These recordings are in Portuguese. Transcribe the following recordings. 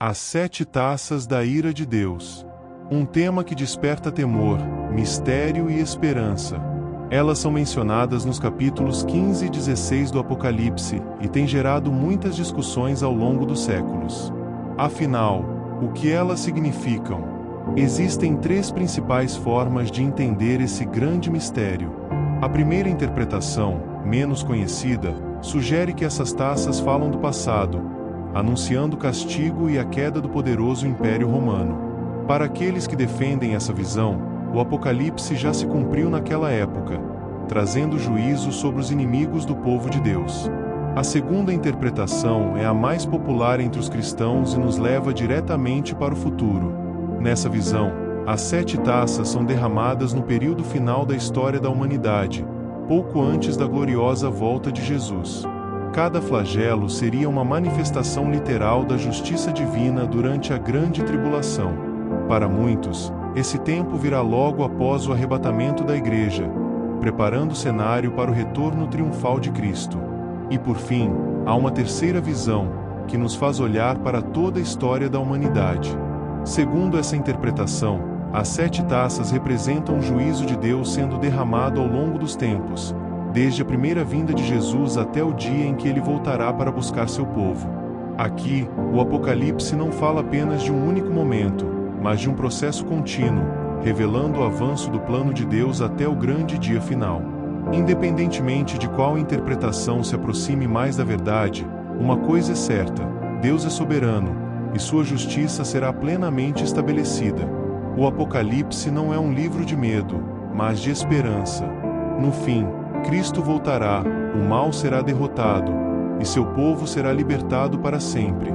As 7 taças da ira de Deus. Um tema que desperta temor, mistério e esperança. Elas são mencionadas nos capítulos 15 e 16 do Apocalipse e têm gerado muitas discussões ao longo dos séculos. Afinal, o que elas significam? Existem 3 principais formas de entender esse grande mistério. A primeira interpretação, menos conhecida, sugere que essas taças falam do passado, anunciando o castigo e a queda do poderoso Império Romano. Para aqueles que defendem essa visão, o Apocalipse já se cumpriu naquela época, trazendo juízo sobre os inimigos do povo de Deus. A segunda interpretação é a mais popular entre os cristãos e nos leva diretamente para o futuro. Nessa visão, as 7 taças são derramadas no período final da história da humanidade, pouco antes da gloriosa volta de Jesus. Cada flagelo seria uma manifestação literal da justiça divina durante a grande tribulação. Para muitos, esse tempo virá logo após o arrebatamento da Igreja, preparando o cenário para o retorno triunfal de Cristo. E por fim, há uma terceira visão, que nos faz olhar para toda a história da humanidade. Segundo essa interpretação, as 7 taças representam o juízo de Deus sendo derramado ao longo dos tempos, desde a primeira vinda de Jesus até o dia em que ele voltará para buscar seu povo. Aqui, o Apocalipse não fala apenas de um único momento, mas de um processo contínuo, revelando o avanço do plano de Deus até o grande dia final. Independentemente de qual interpretação se aproxime mais da verdade, uma coisa é certa: Deus é soberano, e sua justiça será plenamente estabelecida. O Apocalipse não é um livro de medo, mas de esperança. No fim, Cristo voltará, o mal será derrotado, e seu povo será libertado para sempre.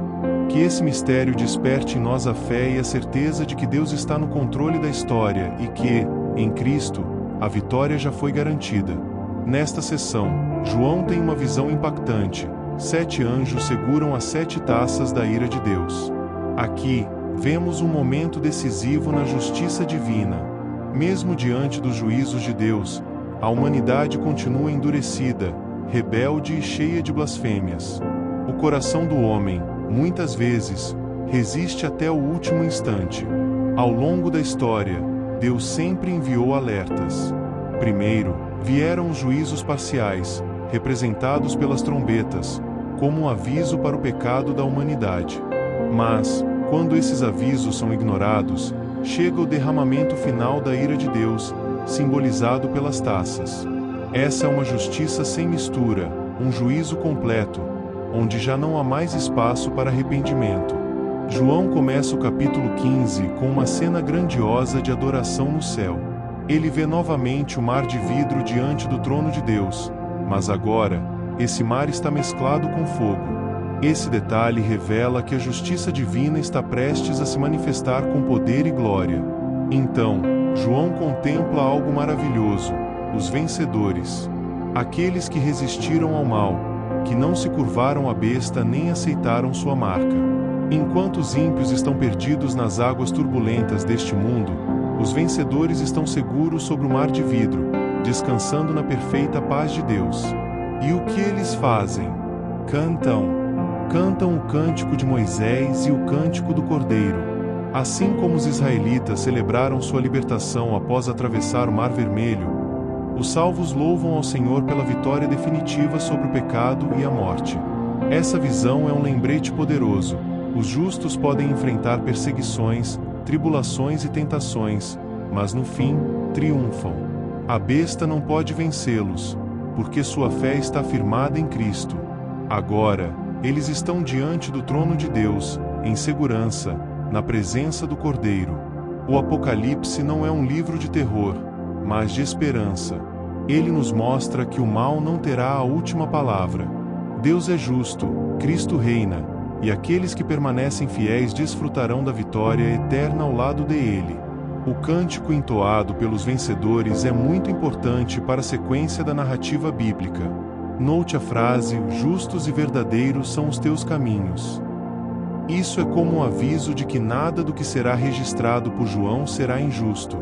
Que esse mistério desperte em nós a fé e a certeza de que Deus está no controle da história e que, em Cristo, a vitória já foi garantida. Nesta sessão, João tem uma visão impactante. 7 anjos seguram as 7 taças da ira de Deus. Aqui, vemos um momento decisivo na justiça divina. Mesmo diante dos juízos de Deus, a humanidade continua endurecida, rebelde e cheia de blasfêmias. O coração do homem, muitas vezes, resiste até o último instante. Ao longo da história, Deus sempre enviou alertas. Primeiro, vieram os juízos parciais, representados pelas trombetas, como um aviso para o pecado da humanidade. Mas, quando esses avisos são ignorados, chega o derramamento final da ira de Deus, simbolizado pelas taças. Essa é uma justiça sem mistura, um juízo completo, onde já não há mais espaço para arrependimento. João começa o capítulo 15 com uma cena grandiosa de adoração no céu. Ele vê novamente o mar de vidro diante do trono de Deus, mas agora, esse mar está mesclado com fogo. Esse detalhe revela que a justiça divina está prestes a se manifestar com poder e glória. Então, João contempla algo maravilhoso: os vencedores. Aqueles que resistiram ao mal, que não se curvaram à besta nem aceitaram sua marca. Enquanto os ímpios estão perdidos nas águas turbulentas deste mundo, os vencedores estão seguros sobre o mar de vidro, descansando na perfeita paz de Deus. E o que eles fazem? Cantam o cântico de Moisés e o cântico do Cordeiro. Assim como os israelitas celebraram sua libertação após atravessar o Mar Vermelho, os salvos louvam ao Senhor pela vitória definitiva sobre o pecado e a morte. Essa visão é um lembrete poderoso. Os justos podem enfrentar perseguições, tribulações e tentações, mas no fim, triunfam. A besta não pode vencê-los, porque sua fé está firmada em Cristo. Agora, eles estão diante do trono de Deus, em segurança, na presença do Cordeiro. O Apocalipse não é um livro de terror, mas de esperança. Ele nos mostra que o mal não terá a última palavra. Deus é justo, Cristo reina, e aqueles que permanecem fiéis desfrutarão da vitória eterna ao lado dele. O cântico entoado pelos vencedores é muito importante para a sequência da narrativa bíblica. Note a frase: justos e verdadeiros são os teus caminhos. Isso é como um aviso de que nada do que será registrado por João será injusto.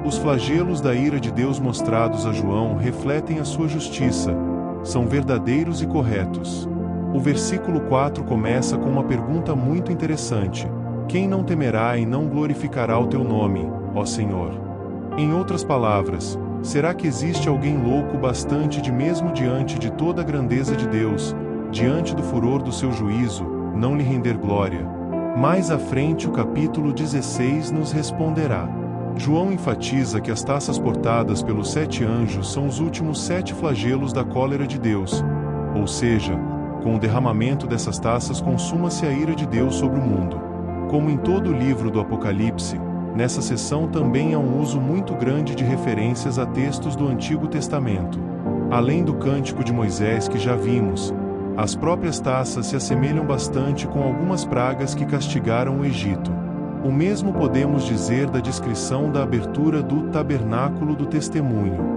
Os flagelos da ira de Deus mostrados a João refletem a sua justiça, são verdadeiros e corretos. O versículo 4 começa com uma pergunta muito interessante: quem não temerá e não glorificará o teu nome, ó Senhor? Em outras palavras, será que existe alguém louco bastante de mesmo diante de toda a grandeza de Deus, diante do furor do seu juízo, não lhe render glória? Mais à frente o capítulo 16 nos responderá. João enfatiza que as taças portadas pelos 7 anjos são os últimos 7 flagelos da cólera de Deus, ou seja, com o derramamento dessas taças consuma-se a ira de Deus sobre o mundo. Como em todo o livro do Apocalipse, nessa seção também há um uso muito grande de referências a textos do Antigo Testamento. Além do cântico de Moisés que já vimos, as próprias taças se assemelham bastante com algumas pragas que castigaram o Egito. O mesmo podemos dizer da descrição da abertura do tabernáculo do testemunho.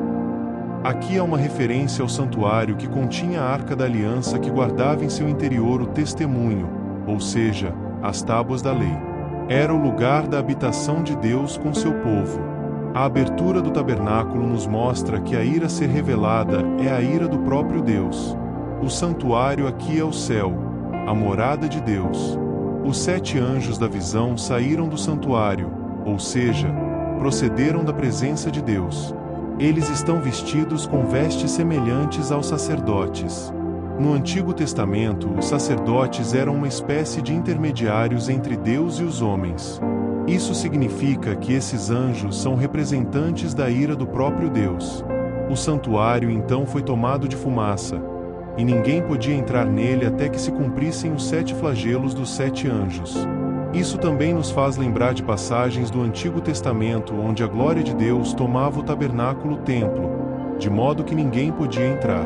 Aqui há uma referência ao santuário que continha a Arca da Aliança que guardava em seu interior o testemunho, ou seja, as tábuas da lei. Era o lugar da habitação de Deus com seu povo. A abertura do tabernáculo nos mostra que a ira a ser revelada é a ira do próprio Deus. O santuário aqui é o céu, a morada de Deus. Os 7 anjos da visão saíram do santuário, ou seja, procederam da presença de Deus. Eles estão vestidos com vestes semelhantes aos sacerdotes. No Antigo Testamento, os sacerdotes eram uma espécie de intermediários entre Deus e os homens. Isso significa que esses anjos são representantes da ira do próprio Deus. O santuário então foi tomado de fumaça, e ninguém podia entrar nele até que se cumprissem os 7 flagelos dos 7 anjos. Isso também nos faz lembrar de passagens do Antigo Testamento onde a glória de Deus tomava o tabernáculo-templo, de modo que ninguém podia entrar.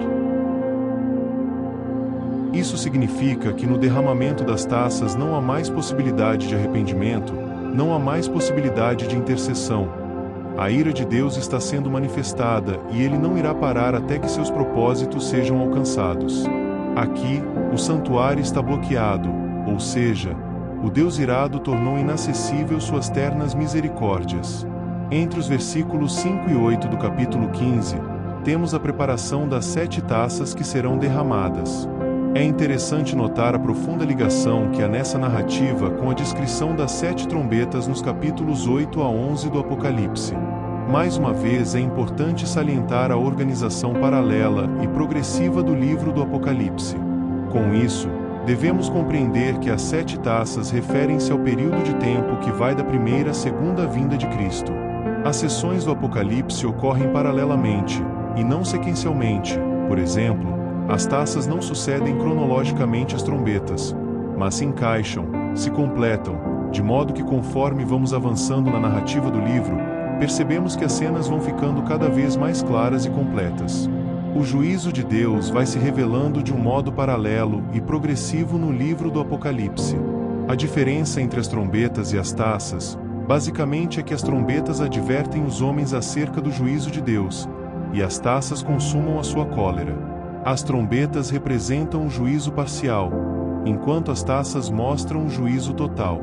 Isso significa que no derramamento das taças não há mais possibilidade de arrependimento, não há mais possibilidade de intercessão. A ira de Deus está sendo manifestada e ele não irá parar até que seus propósitos sejam alcançados. Aqui, o santuário está bloqueado, ou seja, o Deus irado tornou inacessível suas ternas misericórdias. Entre os versículos 5 e 8 do capítulo 15, temos a preparação das 7 taças que serão derramadas. É interessante notar a profunda ligação que há nessa narrativa com a descrição das 7 trombetas nos capítulos 8 a 11 do Apocalipse. Mais uma vez é importante salientar a organização paralela e progressiva do livro do Apocalipse. Com isso, devemos compreender que as 7 taças referem-se ao período de tempo que vai da primeira à segunda vinda de Cristo. As sessões do Apocalipse ocorrem paralelamente, e não sequencialmente. Por exemplo, as taças não sucedem cronologicamente às trombetas, mas se encaixam, se completam, de modo que conforme vamos avançando na narrativa do livro, percebemos que as cenas vão ficando cada vez mais claras e completas. O juízo de Deus vai se revelando de um modo paralelo e progressivo no livro do Apocalipse. A diferença entre as trombetas e as taças, basicamente é que as trombetas advertem os homens acerca do juízo de Deus, e as taças consumam a sua cólera. As trombetas representam um juízo parcial, enquanto as taças mostram um juízo total.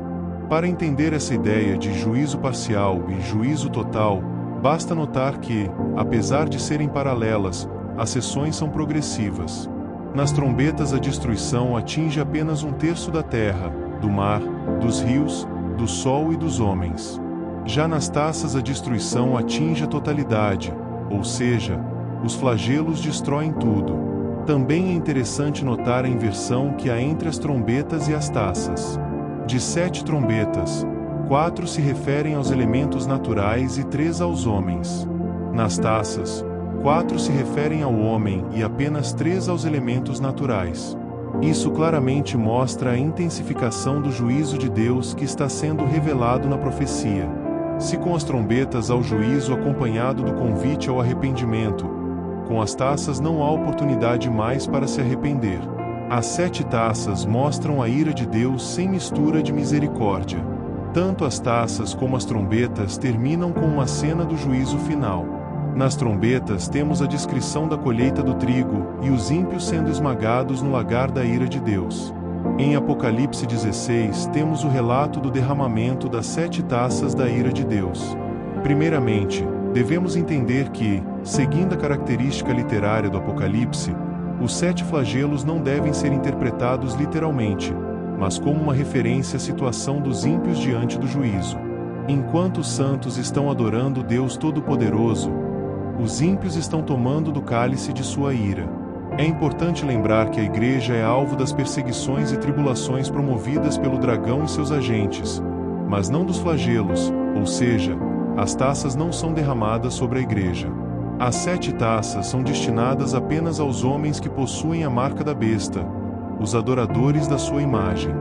Para entender essa ideia de juízo parcial e juízo total, basta notar que, apesar de serem paralelas, as sessões são progressivas. Nas trombetas a destruição atinge apenas 1/3 da terra, do mar, dos rios, do sol e dos homens. Já nas taças a destruição atinge a totalidade, ou seja, os flagelos destroem tudo. Também é interessante notar a inversão que há entre as trombetas e as taças. De 7 trombetas, 4 se referem aos elementos naturais e 3 aos homens. Nas taças, 4 se referem ao homem e apenas 3 aos elementos naturais. Isso claramente mostra a intensificação do juízo de Deus que está sendo revelado na profecia. Se com as trombetas há o juízo acompanhado do convite ao arrependimento, com as taças não há oportunidade mais para se arrepender. As 7 taças mostram a ira de Deus sem mistura de misericórdia. Tanto as taças como as trombetas terminam com uma cena do juízo final. Nas trombetas temos a descrição da colheita do trigo e os ímpios sendo esmagados no lagar da ira de Deus. Em Apocalipse 16 temos o relato do derramamento das 7 taças da ira de Deus. Primeiramente, devemos entender que, seguindo a característica literária do Apocalipse, Os 7 flagelos não devem ser interpretados literalmente, mas como uma referência à situação dos ímpios diante do juízo. Enquanto os santos estão adorando Deus Todo-Poderoso, os ímpios estão tomando do cálice de sua ira. É importante lembrar que a igreja é alvo das perseguições e tribulações promovidas pelo dragão e seus agentes, mas não dos flagelos, ou seja, as taças não são derramadas sobre a igreja. As 7 taças são destinadas apenas aos homens que possuem a marca da besta, os adoradores da sua imagem.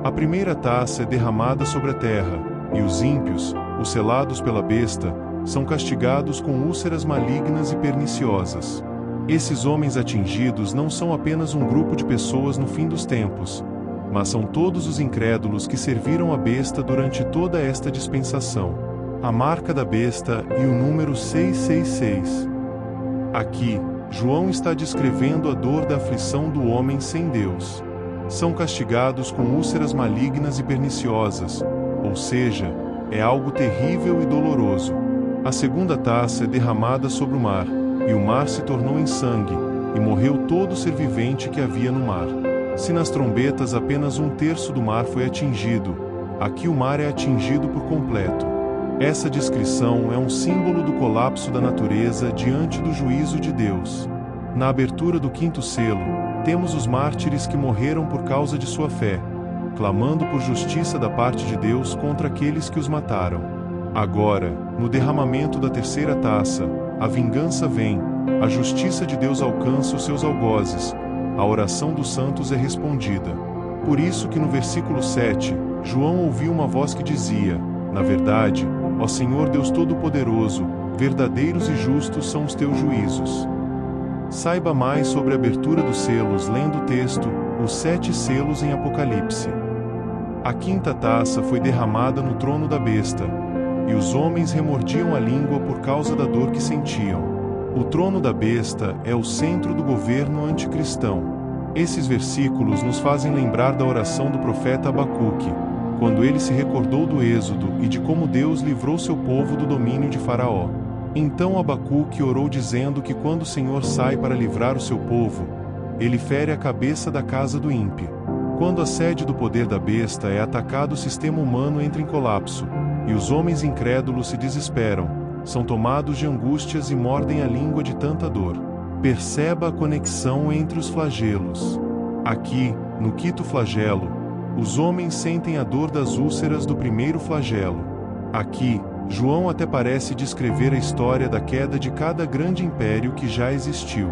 A primeira taça é derramada sobre a terra, e os ímpios, os selados pela besta, são castigados com úlceras malignas e perniciosas. Esses homens atingidos não são apenas um grupo de pessoas no fim dos tempos, mas são todos os incrédulos que serviram a besta durante toda esta dispensação. A marca da besta e o número 666. Aqui, João está descrevendo a dor da aflição do homem sem Deus. São castigados com úlceras malignas e perniciosas, ou seja, é algo terrível e doloroso. A segunda taça é derramada sobre o mar, e o mar se tornou em sangue, e morreu todo ser vivente que havia no mar. Se nas trombetas apenas 1/3 do mar foi atingido, aqui o mar é atingido por completo. Essa descrição é um símbolo do colapso da natureza diante do juízo de Deus. Na abertura do 5º selo, temos os mártires que morreram por causa de sua fé, clamando por justiça da parte de Deus contra aqueles que os mataram. Agora, no derramamento da terceira taça, a vingança vem, a justiça de Deus alcança os seus algozes, a oração dos santos é respondida. Por isso que no versículo 7, João ouviu uma voz que dizia: na verdade, ó Senhor Deus Todo-Poderoso, verdadeiros e justos são os teus juízos. Saiba mais sobre a abertura dos selos lendo o texto, os 7 selos em Apocalipse. A 5ª taça foi derramada no trono da besta, e os homens remordiam a língua por causa da dor que sentiam. O trono da besta é o centro do governo anticristão. Esses versículos nos fazem lembrar da oração do profeta Abacuque, quando ele se recordou do Êxodo e de como Deus livrou seu povo do domínio de Faraó. Então Abacuque orou dizendo que quando o Senhor sai para livrar o seu povo, ele fere a cabeça da casa do ímpio. Quando a sede do poder da besta é atacada, o sistema humano entra em colapso, e os homens incrédulos se desesperam, são tomados de angústias e mordem a língua de tanta dor. Perceba a conexão entre os flagelos. Aqui, no 5º flagelo, os homens sentem a dor das úlceras do primeiro flagelo. Aqui, João até parece descrever a história da queda de cada grande império que já existiu.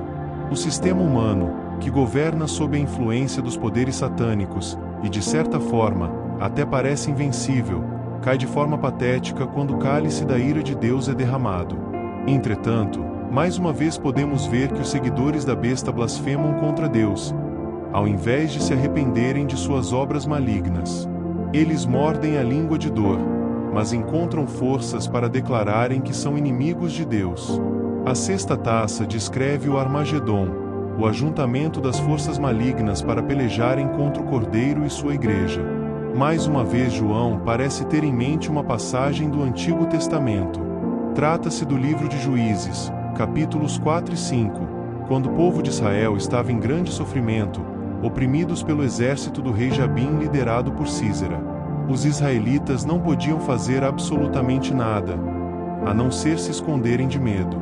O sistema humano, que governa sob a influência dos poderes satânicos, e de certa forma, até parece invencível, cai de forma patética quando o cálice da ira de Deus é derramado. Entretanto, mais uma vez podemos ver que os seguidores da besta blasfemam contra Deus, ao invés de se arrependerem de suas obras malignas. Eles mordem a língua de dor, mas encontram forças para declararem que são inimigos de Deus. A 6ª taça descreve o Armagedon, o ajuntamento das forças malignas para pelejarem contra o Cordeiro e sua igreja. Mais uma vez João parece ter em mente uma passagem do Antigo Testamento. Trata-se do livro de Juízes, capítulos 4 e 5, quando o povo de Israel estava em grande sofrimento, oprimidos pelo exército do rei Jabim liderado por Sísera. Os israelitas não podiam fazer absolutamente nada, a não ser se esconderem de medo.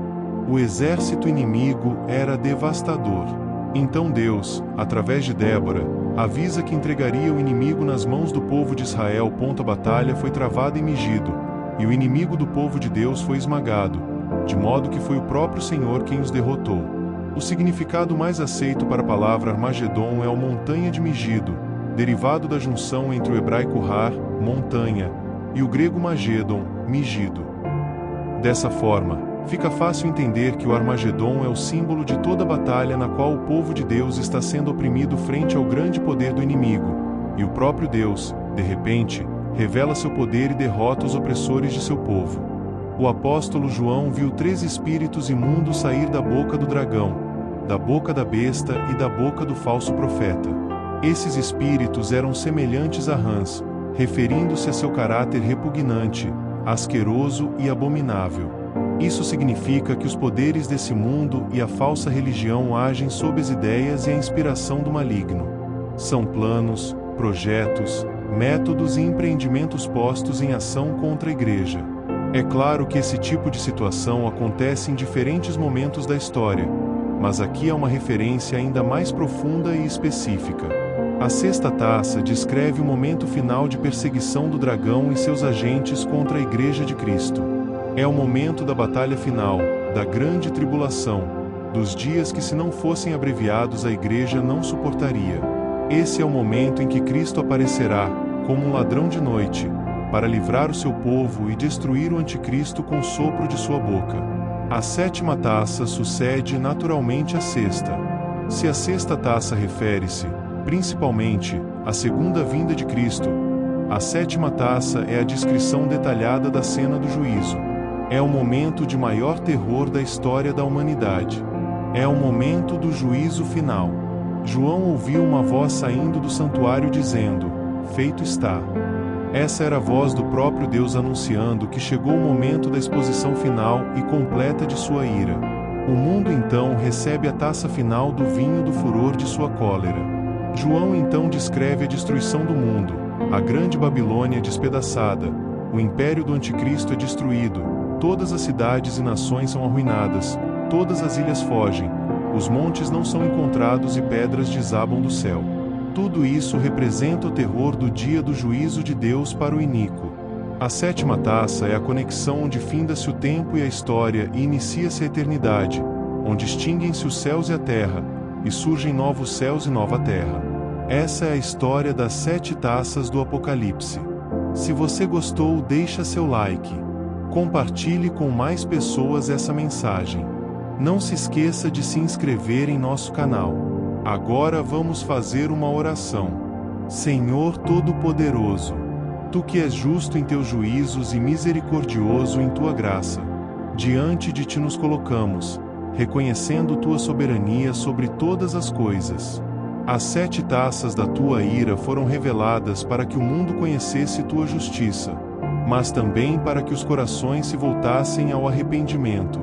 O exército inimigo era devastador. Então Deus, através de Débora, avisa que entregaria o inimigo nas mãos do povo de Israel. A batalha foi travada em Megido, e o inimigo do povo de Deus foi esmagado, de modo que foi o próprio Senhor quem os derrotou. O significado mais aceito para a palavra Armagedon é o montanha de Megido, derivado da junção entre o hebraico Har, montanha, e o grego Magedon, Megido. Dessa forma, fica fácil entender que o Armagedon é o símbolo de toda a batalha na qual o povo de Deus está sendo oprimido frente ao grande poder do inimigo, e o próprio Deus, de repente, revela seu poder e derrota os opressores de seu povo. O apóstolo João viu 3 espíritos imundos sair da boca do dragão, da boca da besta e da boca do falso profeta. Esses espíritos eram semelhantes a rãs, referindo-se a seu caráter repugnante, asqueroso e abominável. Isso significa que os poderes desse mundo e a falsa religião agem sob as ideias e a inspiração do maligno. São planos, projetos, métodos e empreendimentos postos em ação contra a Igreja. É claro que esse tipo de situação acontece em diferentes momentos da história, mas aqui há uma referência ainda mais profunda e específica. A sexta taça descreve o momento final de perseguição do dragão e seus agentes contra a Igreja de Cristo. É o momento da batalha final, da grande tribulação, dos dias que, se não fossem abreviados, a Igreja não suportaria. Esse é o momento em que Cristo aparecerá, como um ladrão de noite, para livrar o seu povo e destruir o anticristo com o sopro de sua boca. A sétima taça sucede naturalmente à sexta. Se a sexta taça refere-se, principalmente, à segunda vinda de Cristo, a sétima taça é a descrição detalhada da cena do juízo. É o momento de maior terror da história da humanidade. É o momento do juízo final. João ouviu uma voz saindo do santuário dizendo: "Feito está." Essa era a voz do próprio Deus anunciando que chegou o momento da exposição final e completa de sua ira. O mundo então recebe a taça final do vinho do furor de sua cólera. João então descreve a destruição do mundo, a grande Babilônia é despedaçada, o império do anticristo é destruído, todas as cidades e nações são arruinadas, todas as ilhas fogem, os montes não são encontrados e pedras desabam do céu. Tudo isso representa o terror do dia do juízo de Deus para o iníquo. A sétima taça é a conexão onde finda-se o tempo e a história e inicia-se a eternidade, onde extinguem-se os céus e a terra, e surgem novos céus e nova terra. Essa é a história das 7 taças do Apocalipse. Se você gostou, deixa seu like. Compartilhe com mais pessoas essa mensagem. Não se esqueça de se inscrever em nosso canal. Agora vamos fazer uma oração. Senhor Todo-Poderoso, Tu que és justo em teus juízos e misericordioso em tua graça, diante de ti nos colocamos, reconhecendo tua soberania sobre todas as coisas. As 7 taças da tua ira foram reveladas para que o mundo conhecesse tua justiça, mas também para que os corações se voltassem ao arrependimento.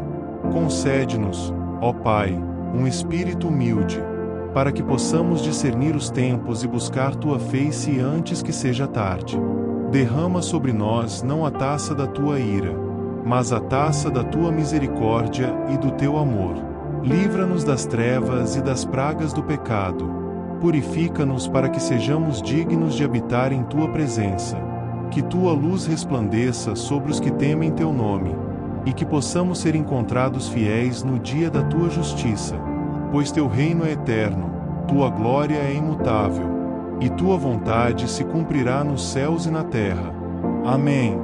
Concede-nos, ó Pai, um espírito humilde, para que possamos discernir os tempos e buscar tua face antes que seja tarde. Derrama sobre nós não a taça da tua ira, mas a taça da tua misericórdia e do teu amor. Livra-nos das trevas e das pragas do pecado. Purifica-nos para que sejamos dignos de habitar em tua presença. Que tua luz resplandeça sobre os que temem teu nome, e que possamos ser encontrados fiéis no dia da tua justiça. Pois teu reino é eterno, tua glória é imutável, e tua vontade se cumprirá nos céus e na terra. Amém.